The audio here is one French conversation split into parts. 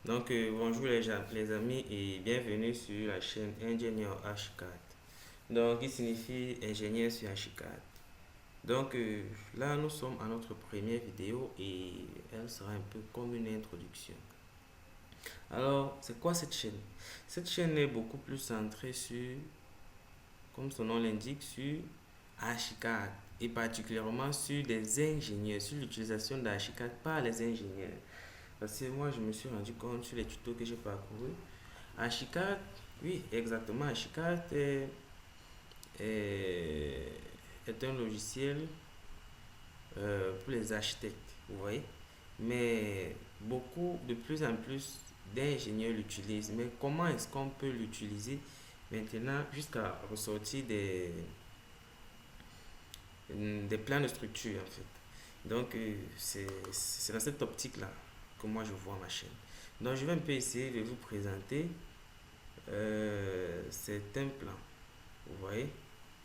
Bonjour les amis et bienvenue sur la chaîne Ingénieur H4. Qui signifie ingénieur sur H4. Là, nous sommes à notre première vidéo et elle sera un peu comme une introduction. Alors, c'est quoi cette chaîne? Cette chaîne est beaucoup plus centrée sur, comme son nom l'indique, sur H4 et particulièrement sur des ingénieurs, sur l'utilisation d'H4 par les ingénieurs. Parce que moi, je me suis rendu compte sur les tutos que j'ai parcourus. Archicad, oui, exactement. Archicad est, est un logiciel pour les architectes, vous voyez. Mais beaucoup, de plus en plus d'ingénieurs l'utilisent. Mais comment est-ce qu'on peut l'utiliser maintenant jusqu'à ressortir des plans de structure en fait. C'est dans cette optique-là que moi je vois ma chaîne. Donc, je vais un peu essayer de vous présenter c'est un plan. Vous voyez,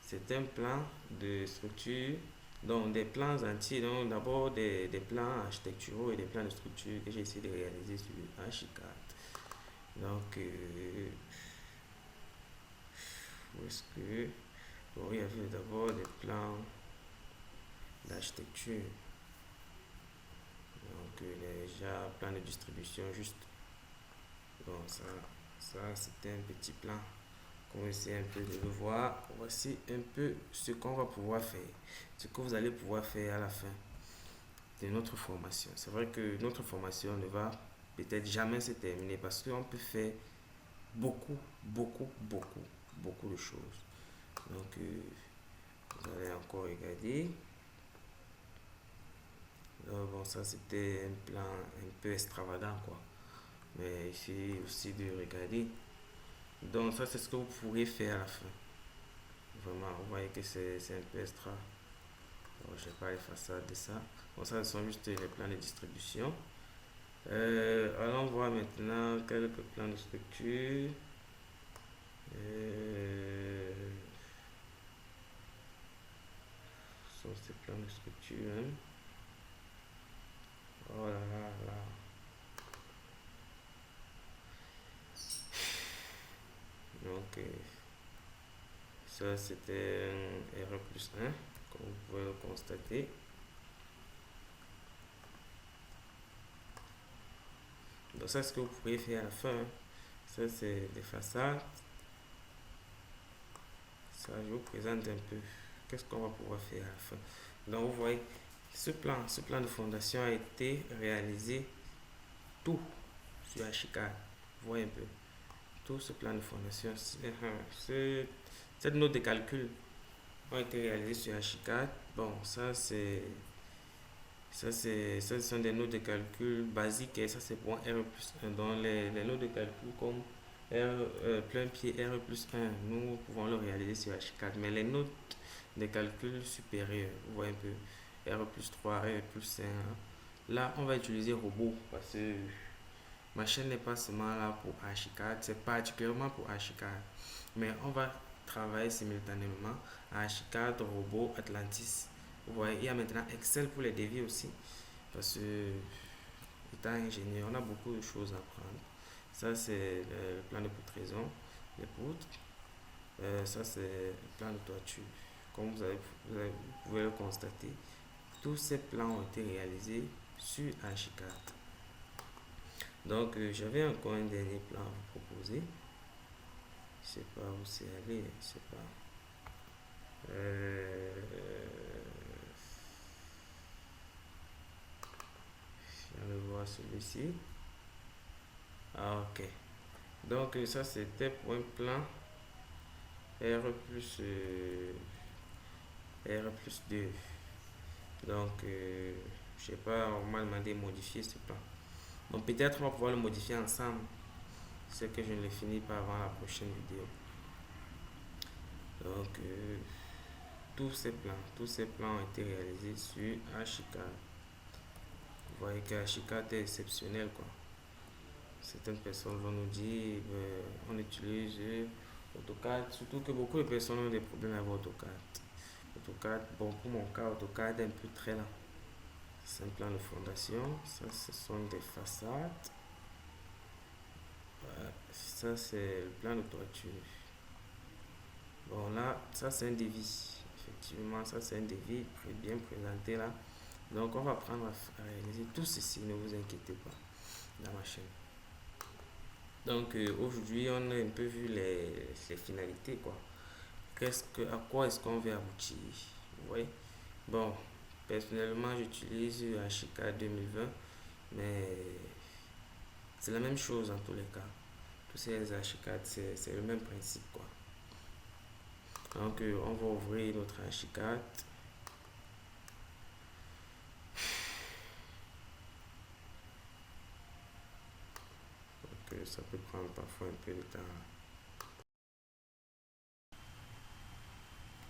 c'est un plan de structure, donc des plans entiers, donc d'abord des plans architecturaux et des plans de structure que j'ai essayé de réaliser sur Archicad. Donc, où est-ce que. Bon, il y avait d'abord des plans d'architecture, donc déjà plan de distribution, juste. Bon, ça c'était un petit plan. On va essayer un peu de le voir. Voici un peu ce qu'on va pouvoir faire, ce que vous allez pouvoir faire à la fin de notre formation. C'est vrai que notre formation ne va peut-être jamais se terminer parce qu'on peut faire beaucoup de choses. Donc, vous allez encore regarder. Bon, ça c'était un plan un peu extravagant, quoi. Mais ici aussi de regarder. Donc, ça c'est ce que vous pourrez faire à la fin. Vraiment, vous voyez que c'est un peu extra. Bon, je n'ai pas les façades de ça. Bon, ça, ce sont juste les plans de distribution. Allons voir maintenant quelques plans de structure. Euh, Ce sont ces plans de structure, hein. Oh là là là. Donc, ça, c'était un R plus 1, comme vous pouvez le constater. Donc, ça, c'est ce que vous pourriez faire à la fin, hein. Ça, c'est des façades. Ça, je vous présente un peu qu'est-ce qu'on va pouvoir faire à la fin. Donc, vous voyez, ce plan de fondation a été réalisé tout sur Archicad. Vous voyez un peu, tout ce plan de fondation, cette note de calcul a été réalisée sur Archicad. Bon, ça, ce sont des notes de calcul basiques et ça, c'est pour un R plus 1. Donc, les notes de calcul comme plein pied R plus 1, nous pouvons le réaliser sur H4. Mais les notes de calcul supérieures, vous voyez un peu, R plus 3, R plus 5, là, on va utiliser robot parce que ma chaîne n'est pas seulement là pour H4, c'est particulièrement pour H4. Mais on va travailler simultanément à H4, robot, Atlantis. Vous voyez, il y a maintenant Excel pour les devis aussi. Parce que, étant ingénieur, on a beaucoup de choses à apprendre. Ça, c'est le plan de poutraison, les poutres. Ça, c'est le plan de toiture. Comme vous pouvez le constater, tous ces plans ont été réalisés sur Archicad. Donc, j'avais encore un dernier plan à vous proposer. Je sais pas où c'est allé, je sais pas. Je vais voir celui-ci. Ah, ok. Donc, ça, c'était pour un plan R plus, R plus 2. Donc, je sais pas, on m'a demandé de modifier ce plan. Donc, peut-être on va pouvoir le modifier ensemble. C'est que je ne l'ai fini pas avant la prochaine vidéo. Donc, tous ces plans ont été réalisés sur Archicad. Vous voyez qu'Archicad est exceptionnel, quoi. Certaines personnes vont nous dire on utilise AutoCAD, surtout que beaucoup de personnes ont des problèmes avec AutoCAD. AutoCAD, bon, pour mon cas, AutoCAD est un peu très lent. C'est un plan de fondation, ça ce sont des façades. Voilà. Ça, c'est le plan de toiture. Bon, là, ça, c'est un devis. Effectivement, ça, c'est un devis bien présenté là. Donc, on va prendre à réaliser tout ceci, ne vous inquiétez pas, dans ma chaîne. Donc, aujourd'hui, on a un peu vu les finalités, quoi. À quoi est-ce qu'on veut aboutir? Vous voyez? Bon, personnellement, j'utilise Ashika 2020, mais c'est la même chose en tous les cas. Tous ces Ashika, c'est le même principe, quoi. Donc, on va ouvrir notre Ashika. Donc, ça peut prendre parfois un peu de temps.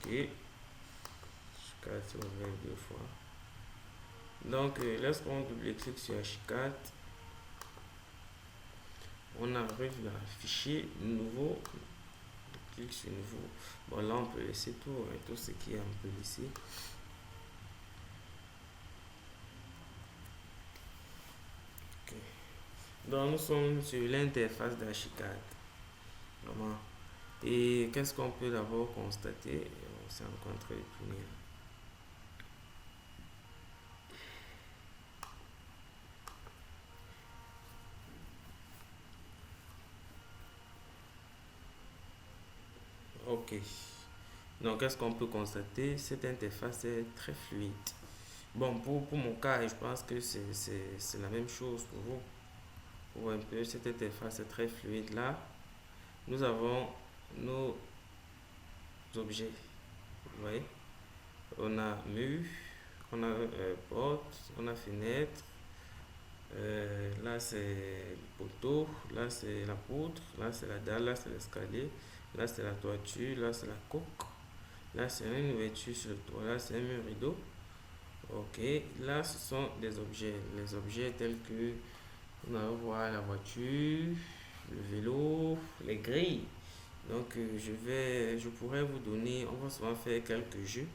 Ok, Ashika, c'est ouvert 2 fois. Donc, lorsqu'on double-clique sur H4, on arrive à fichier nouveau. On clique sur nouveau. Bon, là, on peut laisser tout ce qui est un peu laissé. Ok. Donc, nous sommes sur l'interface d'H4. Vraiment. Et qu'est-ce qu'on peut d'abord constater? On s'est rencontré les premiers. Ok. Donc, qu'est-ce qu'on peut constater? Cette interface est très fluide. Bon, pour mon cas, je pense que c'est la même chose pour vous. Pour un peu, cette interface est très fluide. Là, nous avons nos objets. Vous voyez? On a mur, on a porte, on a fenêtre. Là, c'est le poteau. Là, c'est la poutre. Là, c'est la dalle. Là, c'est l'escalier. Là, c'est la toiture. Là, c'est la coque. Là, c'est une ouverture sur le toit. Là, c'est un mur rideau. Ok. Là, ce sont des objets. Les objets tels que on va voir la voiture, le vélo, les grilles. Donc, je pourrais vous donner, on va souvent faire quelques jeux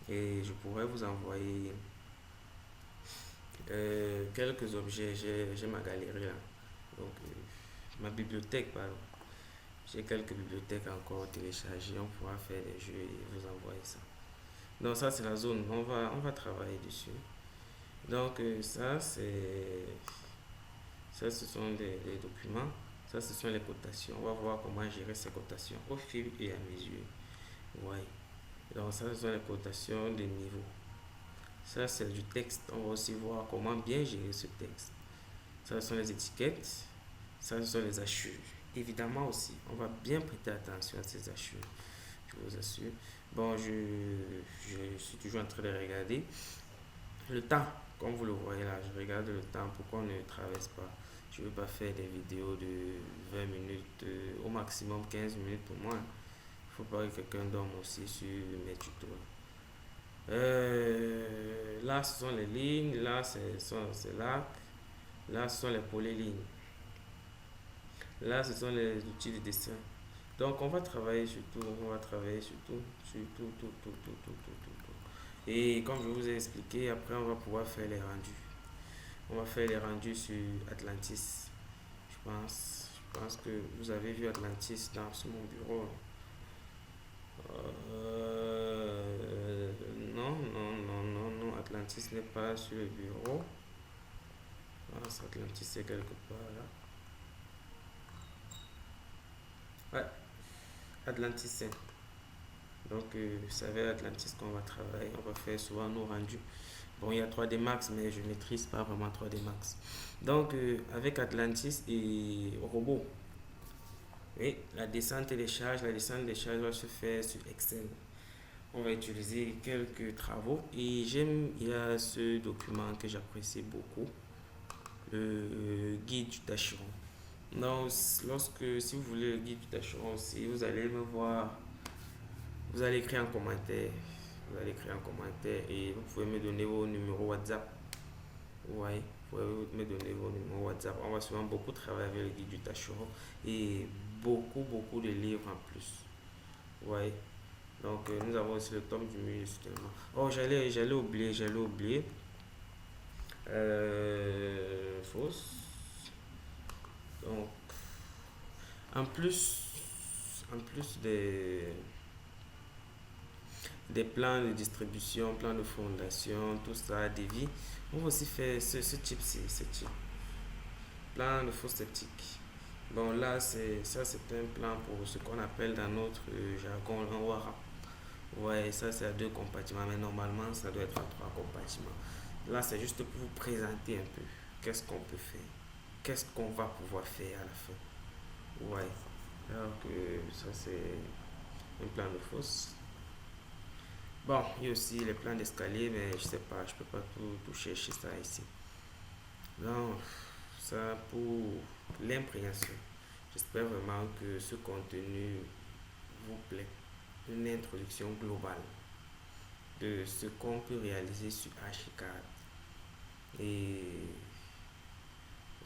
et je pourrais vous envoyer quelques objets. J'ai ma galerie là. Donc, ma bibliothèque, pardon. J'ai quelques bibliothèques encore téléchargées. On pourra faire des jeux et vous envoyer ça. Donc, ça, c'est la zone. On va travailler dessus. Donc, ça, ce sont les documents. Ça, ce sont les cotations. On va voir comment gérer ces cotations au fil et à mesure. Ouais. Donc, ça, ce sont les cotations des niveaux. Ça, c'est du texte. On va aussi voir comment bien gérer ce texte. Ça, ce sont les étiquettes. Ça, ce sont les hachures. Évidemment aussi, on va bien prêter attention à ces hachures. Je vous assure. Bon, je suis toujours en train de regarder le temps. Comme vous le voyez là, je regarde le temps. Pourquoi on ne traverse pas? Je ne veux pas faire des vidéos de 20 minutes, au maximum 15 minutes pour moi. Il ne faut pas que quelqu'un dorme aussi sur mes tutos. Là, ce sont les lignes. Là, c'est là. Là, ce sont les polylignes. Là, ce sont les outils de dessin. Donc, on va travailler sur tout. On va travailler sur tout. Sur tout, tout, tout, tout, tout, tout, tout, tout. Et comme je vous ai expliqué, après, on va pouvoir faire les rendus. On va faire les rendus sur Atlantis. Je pense que vous avez vu Atlantis sur mon bureau. Non, non, non, non, non. Atlantis n'est pas sur le bureau. Ah, Atlantis c'est quelque part là. Ouais, Atlantis c'est. Donc, vous savez, Atlantis qu'on va travailler. On va faire souvent nos rendus. Bon, il y a 3D Max, mais je ne maîtrise pas vraiment 3D Max. Donc, avec Atlantis et robot, oui, la descente des charges va se faire sur Excel. On va utiliser quelques travaux et il y a ce document que j'apprécie beaucoup, le guide du tâcheron. Donc, si vous voulez le guide du tâcheron aussi, vous allez me voir, vous allez écrire en commentaire, et vous pouvez me donner vos numéros WhatsApp. Ouais, vous pouvez me donner vos numéros WhatsApp. On va souvent beaucoup travailler avec le guide du tâcheron et beaucoup, beaucoup de livres en plus. Ouais. Donc, nous avons aussi le tome du milieu soudainement. Oh, j'allais oublier. Fausse. Donc, En plus, en plus des plans de distribution, plans de fondation, tout ça, devis, on va aussi faire ce type-ci, ce type. Plan de fosse septique. Bon, là, c'est un plan pour ce qu'on appelle dans notre jargon un wara. Ouais, ça, c'est à deux compartiments, mais normalement, ça doit être à trois compartiments. Là, c'est juste pour vous présenter un peu qu'est-ce qu'on peut faire, qu'est-ce qu'on va pouvoir faire à la fin. Ouais, alors que ça, c'est un plan de fosse. Bon, il y a aussi les plans d'escalier, mais je sais pas, je peux pas tout chercher ça ici. Donc, ça pour l'imprégnation. J'espère vraiment que ce contenu vous plaît. Une introduction globale de ce qu'on peut réaliser sur Archicad. Et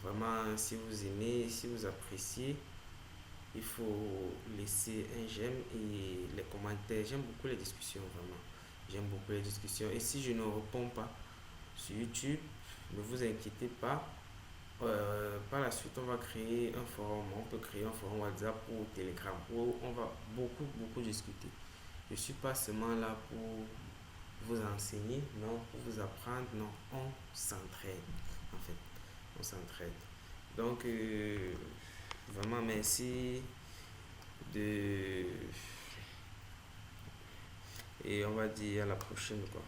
vraiment, si vous aimez, si vous appréciez, il faut laisser un j'aime et les commentaires. J'aime beaucoup les discussions, vraiment. J'aime beaucoup les discussions. Et si je ne réponds pas sur YouTube, ne vous inquiétez pas. Par la suite, on va créer un forum. On peut créer un forum WhatsApp ou Telegram où on va beaucoup discuter. Je ne suis pas seulement là pour vous enseigner, non, pour vous apprendre, non, on s'entraide, en fait, on s'entraide. Donc, vraiment, merci de... Et on va dire à la prochaine, quoi.